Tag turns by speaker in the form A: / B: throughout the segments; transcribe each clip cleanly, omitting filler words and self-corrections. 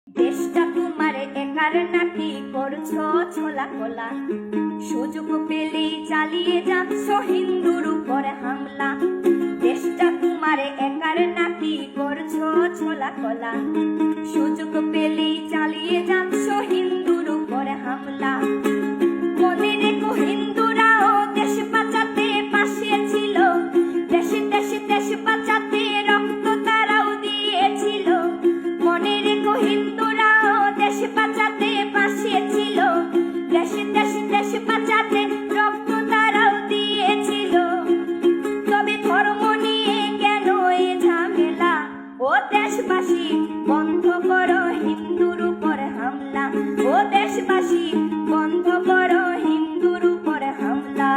A: দেশটা তোমার একার নাকি করছো ছোলা কোলা, সুযোগ পেলেই চালিয়ে যাচ্ছ হিন্দুর উপর হামলা। দেশটা তোমার একার নাকি করছো ছোলা কোলা, সুযোগ পেলেই চালিয়ে যাচ্ছ হিন্দুর উপর হামলা। মনে রেখো হিন্দুরাও দেশ বাঁচাতে পাশে ছিল, দেশে দেশে দেশ বাঁচাতে রক্ত তারাও দিয়েছিল। মনে রেখো হিন্দুরাও দেশ বাঁচাতে পাশে ছিল, দেশে দেশে দেশ বাঁচাতে রক্ত তারাও দিয়েছিল। তবে ধর্ম নিয়ে কেন এ ঝামেলা? ও দেশবাসী বন্ধ করো হিন্দুর উপর হামলা, ও দেশবাসী বন্ধ করো হিন্দুর উপর হামলা।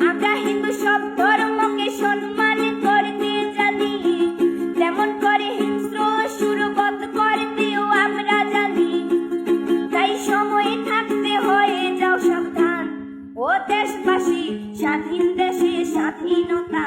A: আমরা হিন্দু সব ধর্মকে সম্মান করতে জানি, তেমন করে হিংস্র সুরবত করতেও আমরা জানি। তাই সময়ে থাকতে হয়ে যাও সাবধান, ও দেশবাসী স্বাধীন দেশে স্বাধীনতা